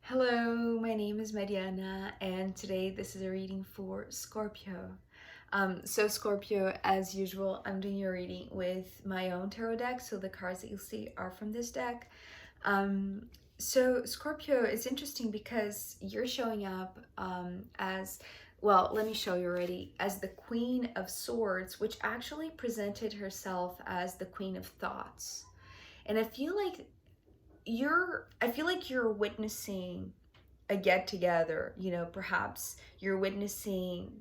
Hello, my name is Mariana, and today this is a reading for Scorpio. So Scorpio, as usual, I'm doing your reading with my own tarot deck, so the cards that you'll see are from this deck. So Scorpio, it's interesting because you're showing up as, well, let me show you already, as the Queen of Swords, which actually presented herself as the Queen of Thoughts. And I feel like you're witnessing a get together, perhaps you're witnessing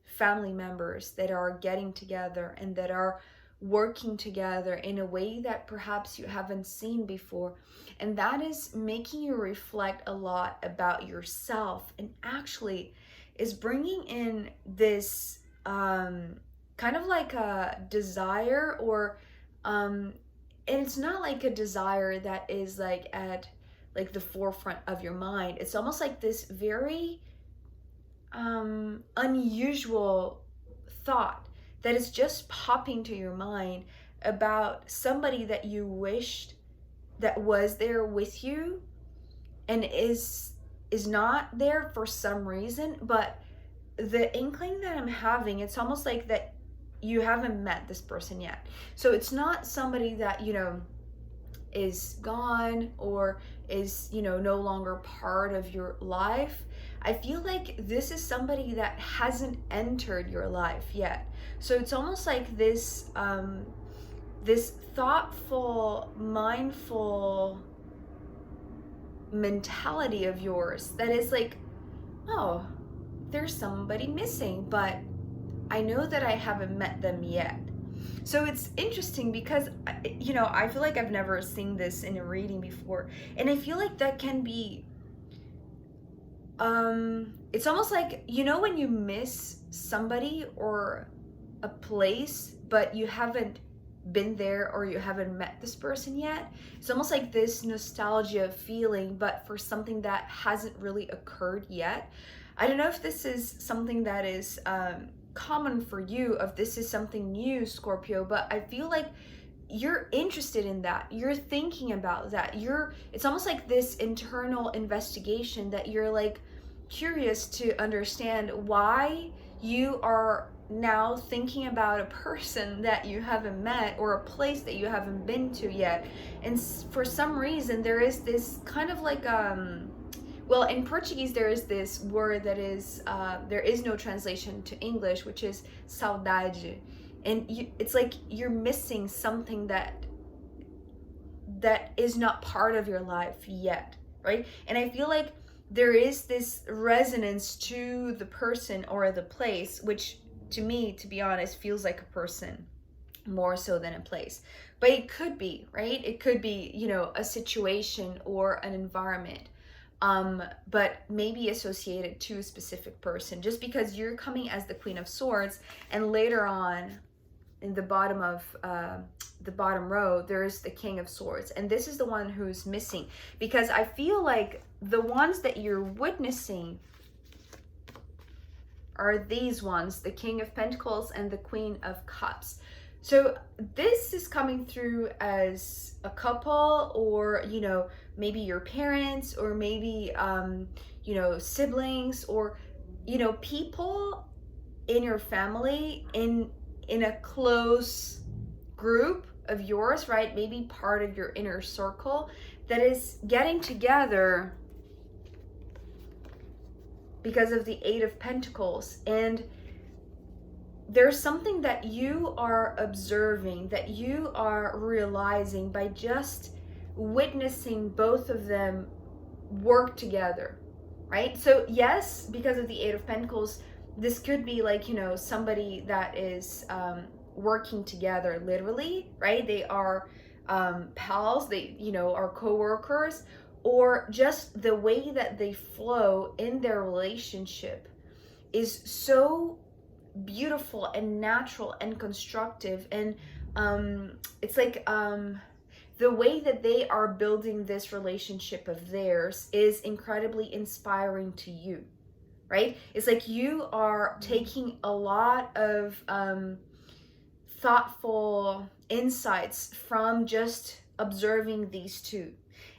family members that are getting together and that are working together in a way that perhaps you haven't seen before. And that is making you reflect a lot about yourself, and actually is bringing in this kind of like a desire, or and it's not like a desire that is like at like the forefront of your mind. It's almost like this very unusual thought that is just popping to your mind about somebody that you wished that was there with you and is not there for some reason. But the inkling that I'm having, it's almost like that you haven't met this person yet. So it's not somebody that is gone or is no longer part of your life. I feel like this is somebody that hasn't entered your life yet. So it's almost like this this thoughtful, mindful mentality of yours that is like, oh, there's somebody missing, but I know that I haven't met them yet. So it's interesting because, I feel like I've never seen this in a reading before. And I feel like that can be, it's almost like, when you miss somebody or a place, but you haven't been there or you haven't met this person yet. It's almost like this nostalgia feeling, but for something that hasn't really occurred yet. I don't know if this is something that is common for you, if this is something new, Scorpio, but I feel like you're interested in that. You're thinking about that. It's almost like this internal investigation that you're like curious to understand why you are now thinking about a person that you haven't met or a place that you haven't been to yet. And for some reason there is this kind of like well, in Portuguese, there is this word that is, there is no translation to English, which is saudade. And it's like you're missing something that is not part of your life yet, right? And I feel like there is this resonance to the person or the place, which to me, to be honest, feels like a person more so than a place. But it could be, right? It could be, a situation or an environment. But maybe associated to a specific person, just because you're coming as the Queen of Swords, and later on in the bottom of the bottom row there is the King of Swords, and this is the one who's missing, because I feel like the ones that you're witnessing are these ones, the King of Pentacles and the Queen of Cups. So this is coming through as a couple, or maybe your parents, or maybe siblings, or people in your family, in a close group of yours, right? Maybe part of your inner circle that is getting together because of the Eight of Pentacles. And there's something that you are observing, that you are realizing by just witnessing both of them work together, right? So yes, because of the Eight of Pentacles, this could be like, somebody that is working together literally, right? They are pals, they, are co-workers, or just the way that they flow in their relationship is so beautiful and natural and constructive. And it's like the way that they are building this relationship of theirs is incredibly inspiring to you, right? It's like you are taking a lot of thoughtful insights from just observing these two.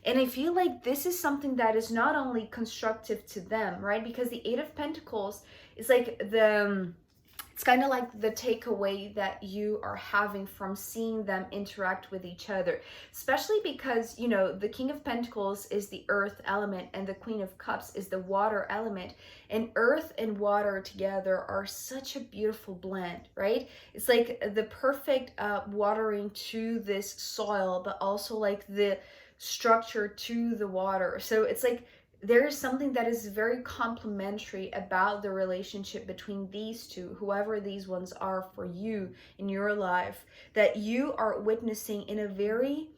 And I feel like this is something that is not only constructive to them, right? Because the Eight of Pentacles is like it's kind of like the takeaway that you are having from seeing them interact with each other, especially because, you know, the King of Pentacles is the earth element and the Queen of Cups is the water element, and earth and water together are such a beautiful blend, right? It's like the perfect watering to this soil, but also like the structure to the water. So it's like there is something that is very complementary about the relationship between these two, whoever these ones are for you in your life, that you are witnessing in a very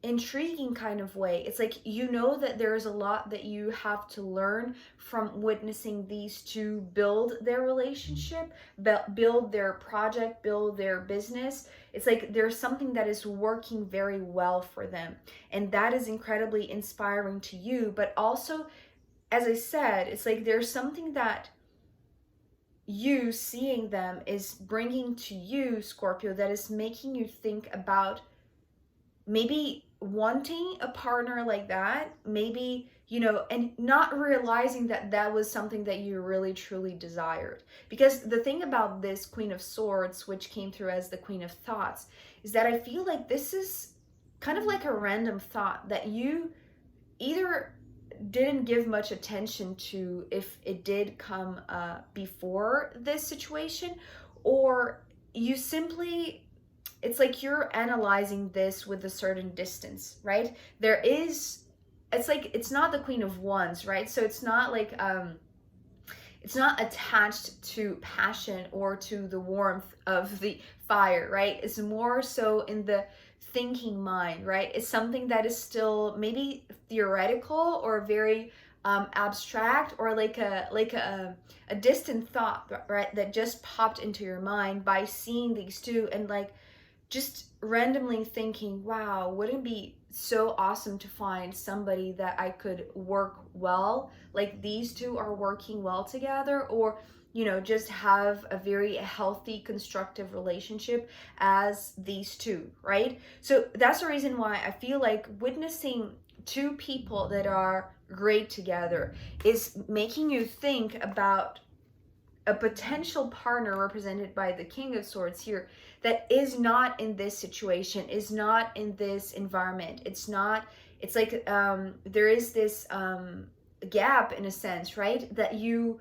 intriguing kind of way. It's like, you know, that there is a lot that you have to learn from witnessing these two build their relationship, build their project, build their business. It's like there's something that is working very well for them, and that is incredibly inspiring to you. But also, as I said, it's like there's something that you seeing them is bringing to you, Scorpio, that is making you think about maybe wanting a partner like that, maybe, you know, and not realizing that that was something that you really truly desired. Because the thing about this Queen of Swords, which came through as the Queen of Thoughts, is that I feel like this is kind of like a random thought that you either didn't give much attention to if it did come before this situation, or you simply, it's like you're analyzing this with a certain distance, right? There is, it's like, it's not the Queen of Wands, right? So it's not like it's not attached to passion or to the warmth of the fire, right? It's more so in the thinking mind, right? It's something that is still maybe theoretical or very abstract, or like a distant thought, right, that just popped into your mind by seeing these two, and like just randomly thinking, wow, wouldn't it be so awesome to find somebody that I could work well, like these two are working well together, or, you know, just have a very healthy, constructive relationship as these two, right? So that's the reason why I feel like witnessing two people that are great together is making you think about a potential partner represented by the King of Swords here that is not in this situation, is not in this environment. It's not, it's like there is this gap in a sense, right? That you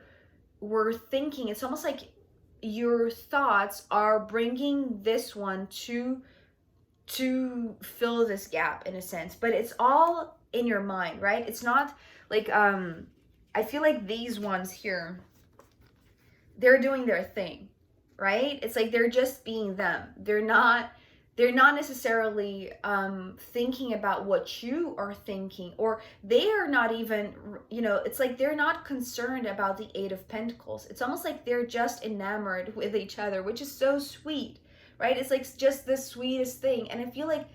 were thinking, it's almost like your thoughts are bringing this one to fill this gap in a sense, but it's all in your mind, right? It's not like I feel like these ones here, they're doing their thing, right? It's like they're just being them. They're not necessarily thinking about what you are thinking, or they are not even, you know, it's like they're not concerned about the Eight of Pentacles. It's almost like they're just enamored with each other, which is so sweet, right? It's like just the sweetest thing. And I feel like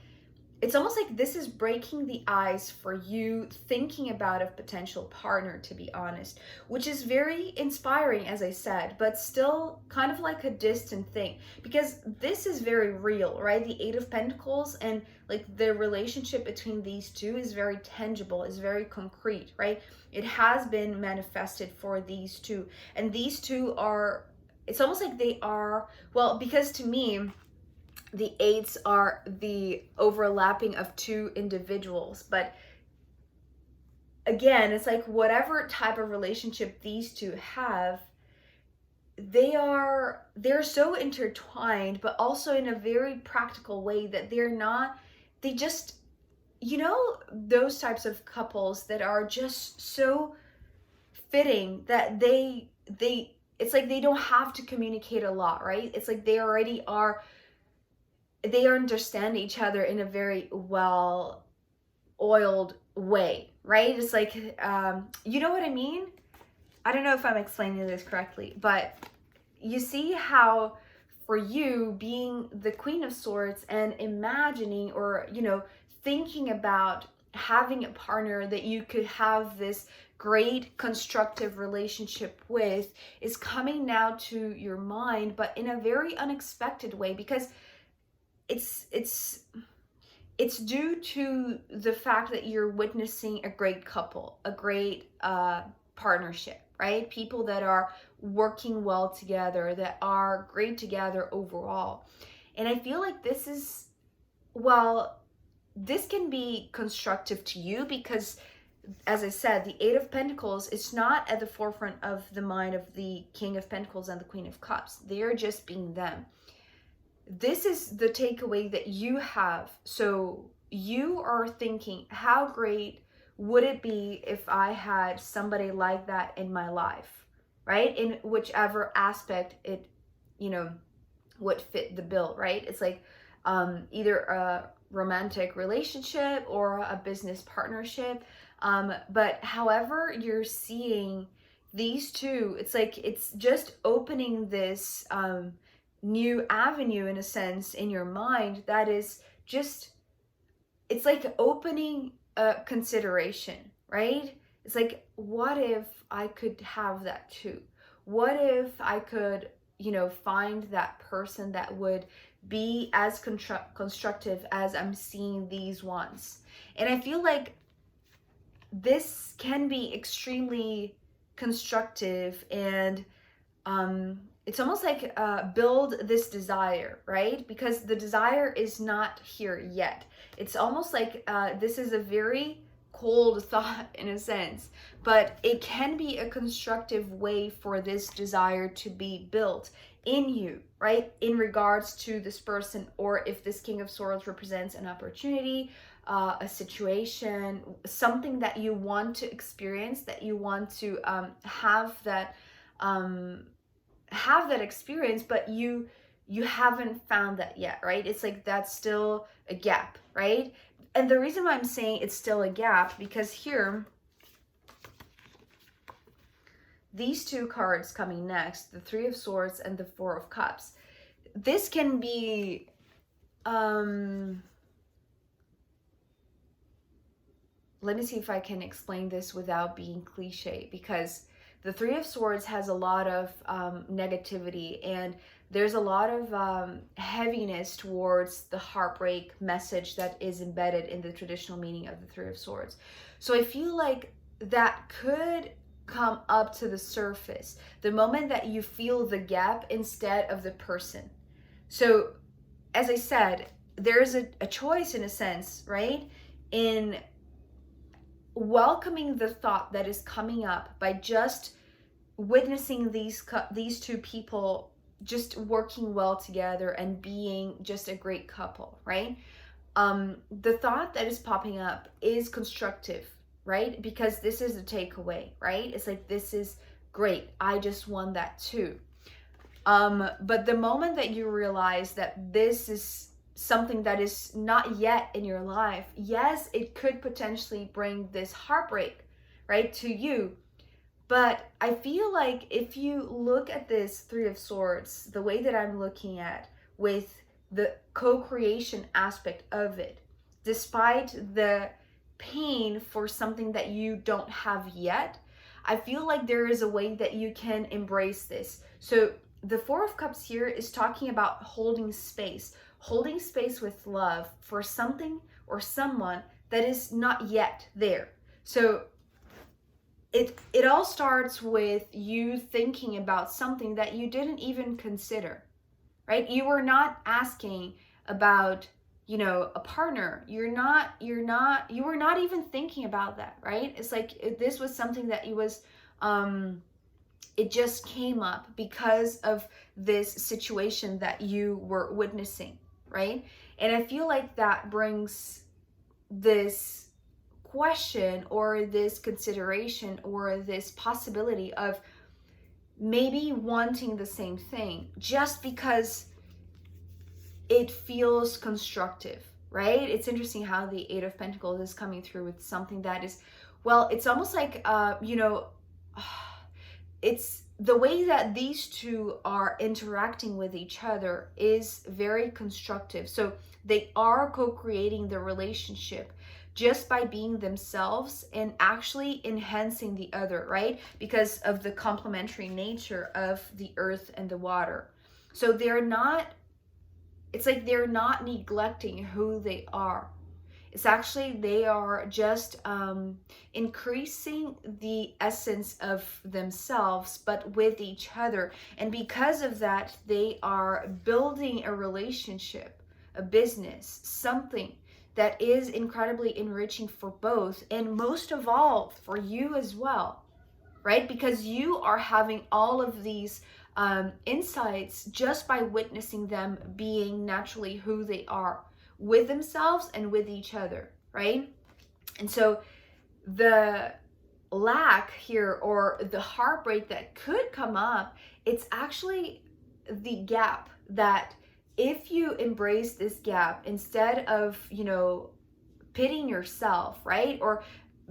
it's almost like this is breaking the ice for you thinking about a potential partner, to be honest, which is very inspiring, as I said, but still kind of like a distant thing, because this is very real, right? The Eight of Pentacles and like the relationship between these two is very tangible, is very concrete, right? It has been manifested for these two, and these two are, it's almost like they are, well, because to me, the eights are the overlapping of two individuals. But again, it's like whatever type of relationship these two have, they're so intertwined, but also in a very practical way that they just, you know, those types of couples that are just so fitting that they it's like they don't have to communicate a lot, right? It's like they already are, they understand each other in a very well oiled way, right? It's like, you know what I mean? I don't know if I'm explaining this correctly, but you see how for you being the Queen of Swords and imagining, or, you know, thinking about having a partner that you could have this great constructive relationship with is coming now to your mind, but in a very unexpected way, because it's it's due to the fact that you're witnessing a great couple, a great partnership, right? People that are working well together, that are great together overall. And I feel like this is, well, this can be constructive to you because, as I said, the Eight of Pentacles is not at the forefront of the mind of the King of Pentacles and the Queen of Cups. They're just being them. This is the takeaway that you have. So you are thinking, how great would it be if I had somebody like that in my life, right? In whichever aspect it, would fit the bill, right? It's like either a romantic relationship or a business partnership. But however you're seeing these two, it's like it's just opening this new avenue in a sense in your mind that is just, it's like opening a consideration, right? It's like, what if I could have that too? What if I could, find that person that would be as constructive as I'm seeing these ones? And I feel like this can be extremely constructive, and it's almost like build this desire, right? Because the desire is not here yet. It's almost like this is a very cold thought in a sense, but it can be a constructive way for this desire to be built in you, right? In regards to this person, or if this King of Swords represents an opportunity, a situation, something that you want to experience, that you want to have that experience, but you haven't found that yet, right? It's like that's still a gap, right? And the reason why I'm saying it's still a gap, because here, these two cards coming next, the Three of Swords and the Four of Cups, this can be let me see if I can explain this without being cliche, because the Three of Swords has a lot of negativity, and there's a lot of heaviness towards the heartbreak message that is embedded in the traditional meaning of the Three of Swords. So I feel like that could come up to the surface the moment that you feel the gap instead of the person. So as I said, there's a choice in a sense, right? In welcoming the thought that is coming up by just witnessing these two people just working well together and being just a great couple, right? The thought that is popping up is constructive, right? Because this is a takeaway, right? It's like, this is great, I just want that too. But the moment that you realize that this is something that is not yet in your life, yes, it could potentially bring this heartbreak, right, to you. But I feel like if you look at this Three of Swords, the way that I'm looking at, with the co-creation aspect of it, despite the pain for something that you don't have yet, I feel like there is a way that you can embrace this. So the Four of Cups here is talking about holding space with love for something or someone that is not yet there. So it all starts with you thinking about something that you didn't even consider, right? You were not asking about, a partner. You were not even thinking about that, right? It's like this was something that it just came up because of this situation that you were witnessing, right? And I feel like that brings this question or this consideration or this possibility of maybe wanting the same thing just because it feels constructive, right? It's interesting how the Eight of Pentacles is coming through with something that is, well, it's almost like, it's the way that these two are interacting with each other is very constructive. So they are co-creating the relationship just by being themselves and actually enhancing the other, right? Because of the complementary nature of the earth and the water. So it's like they're not neglecting who they are. It's actually, they are just increasing the essence of themselves, but with each other. And because of that, they are building a relationship, a business, something that is incredibly enriching for both, and most of all for you as well, right? Because you are having all of these insights just by witnessing them being naturally who they are with themselves and with each other, right? And so the lack here, or the heartbreak that could come up, it's actually the gap that, if you embrace this gap instead of, pitying yourself, right? Or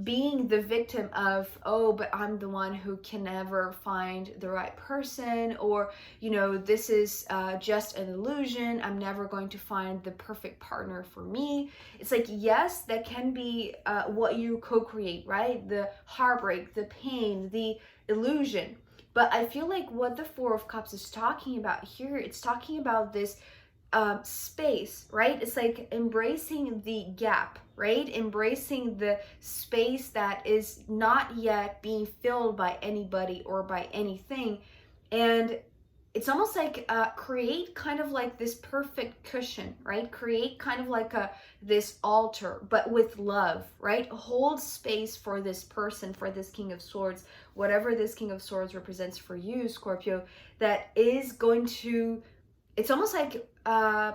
being the victim of, oh, but I'm the one who can never find the right person, or, this is just an illusion, I'm never going to find the perfect partner for me. It's like, yes, that can be what you co-create, right? The heartbreak, the pain, the illusion. But I feel like what the Four of Cups is talking about here, it's talking about this space, right? It's like embracing the gap, right? Embracing the space that is not yet being filled by anybody or by anything. And it's almost like create kind of like this perfect cushion, right? Create kind of like this altar, but with love, right? Hold space for this person, for this King of Swords, whatever this King of Swords represents for you, Scorpio, that is going to, it's almost like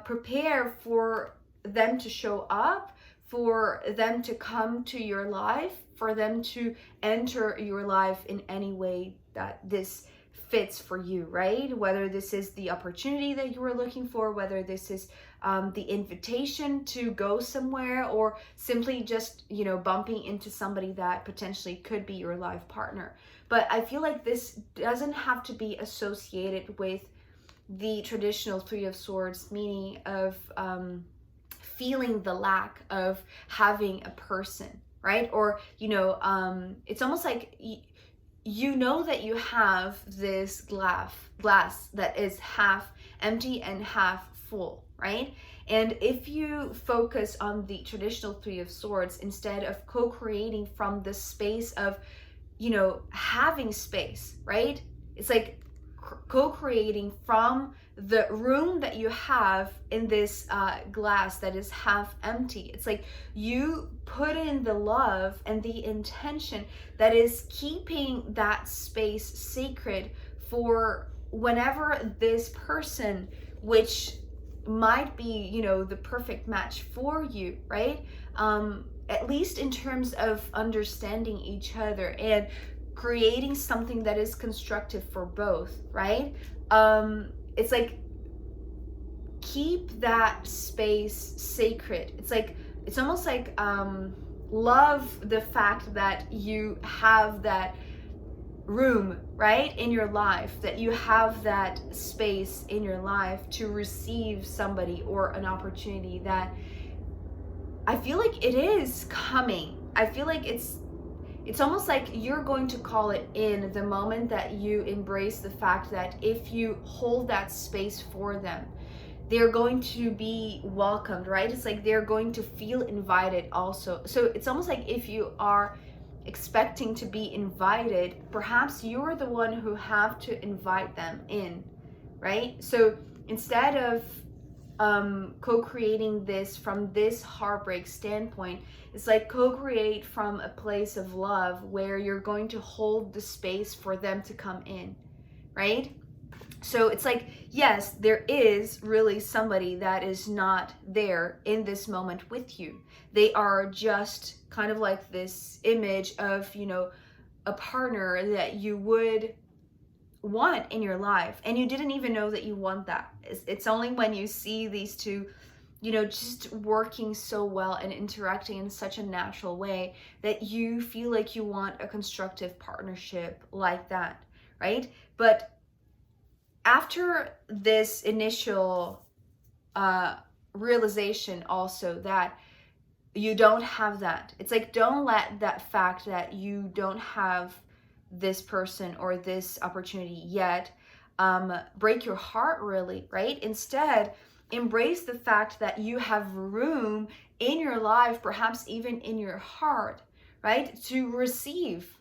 prepare for them to show up, for them to come to your life, for them to enter your life in any way that this fits for you, right? Whether this is the opportunity that you were looking for, whether this is the invitation to go somewhere, or simply just, bumping into somebody that potentially could be your life partner. But I feel like this doesn't have to be associated with the traditional Three of Swords, meaning of feeling the lack of having a person, right? Or, it's almost like you know that you have this glass that is half empty and half full, right? And if you focus on the traditional Three of Swords, instead of co-creating from the space of, having space, right? It's like co-creating from the room that you have in this glass that is half empty. It's like you put in the love and the intention that is keeping that space sacred for whenever this person, which might be, the perfect match for you, right? At least in terms of understanding each other and creating something that is constructive for both, right? It's like keep that space sacred. It's almost like love the fact that you have that room, right, in your life, that you have that space in your life to receive somebody or an opportunity that I feel like it is coming. I feel like it's almost like you're going to call it in the moment that you embrace the fact that if you hold that space for them, they're going to be welcomed, right? It's like they're going to feel invited also. So it's almost like if you are expecting to be invited, perhaps you're the one who have to invite them in, right? So instead of co-creating this from this heartbreak standpoint, it's like co-create from a place of love where you're going to hold the space for them to come in, right? So it's like, yes, there is really somebody that is not there in this moment with you. They are just kind of like this image of, a partner that you would want in your life, and you didn't even know that you want that. It's only when you see these two, just working so well and interacting in such a natural way that you feel like you want a constructive partnership like that, right? But after this initial realization also that you don't have that, it's like, don't let that fact that you don't have this person or this opportunity yet break your heart, really, right? Instead, embrace the fact that you have room in your life, perhaps even in your heart, right? To receive,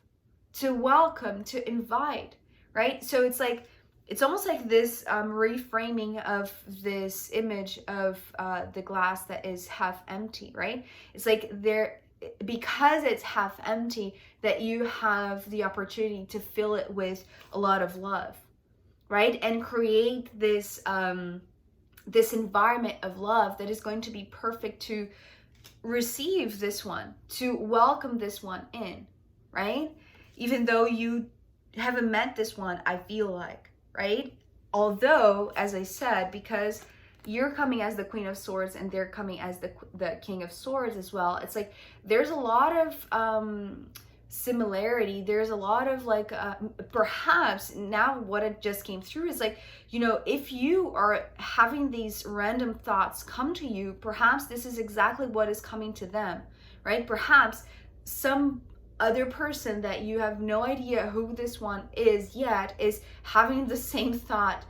to welcome, to invite, right? So it's like, it's almost like this reframing of this image of the glass that is half empty, right? It's like there, because it's half empty, that you have the opportunity to fill it with a lot of love, right? And create this this environment of love that is going to be perfect to receive this one, to welcome this one in, right? Even though you haven't met this one, I feel like, right? Although, as I said, because you're coming as the Queen of Swords and they're coming as the King of Swords as well, it's like there's a lot of similarity. There's a lot of like perhaps now what it just came through is like, you know, if you are having these random thoughts come to you, perhaps this is exactly what is coming to them, right? Perhaps some other person that you have no idea who this one is yet is having the same thought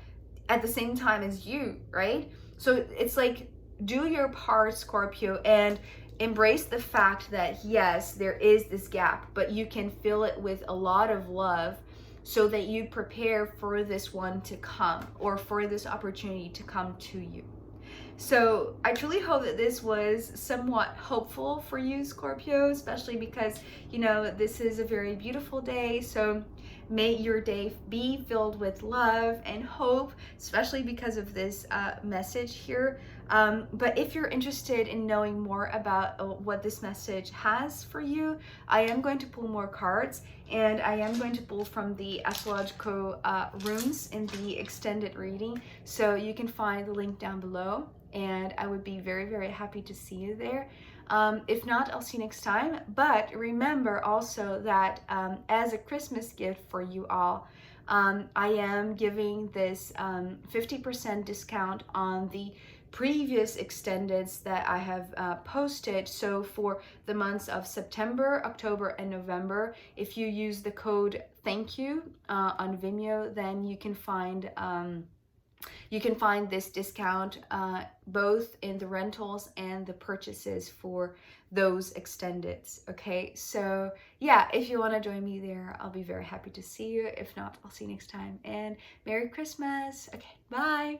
at the same time as you, right? So it's like, do your part, Scorpio, and embrace the fact that yes, there is this gap, but you can fill it with a lot of love so that you prepare for this one to come, or for this opportunity to come to you. So I truly hope that this was somewhat hopeful for you, Scorpio, especially because, you know, this is a very beautiful day. So may your day be filled with love and hope, especially because of this message here. But if you're interested in knowing more about what this message has for you, I am going to pull more cards, and I am going to pull from the astrological runes in the extended reading. So you can find the link down below, and I would be very, very happy to see you there. If not, I'll see you next time. But remember also that as a Christmas gift for you all, I am giving this 50% discount on the previous extendeds that I have posted. So for the months of September, October, and November, if you use the code thank you on Vimeo, then you can find this discount both in the rentals and the purchases for those extendeds. Okay, so yeah, if you want to join me there, I'll be very happy to see you. If not, I'll see you next time, and Merry Christmas. Okay, bye.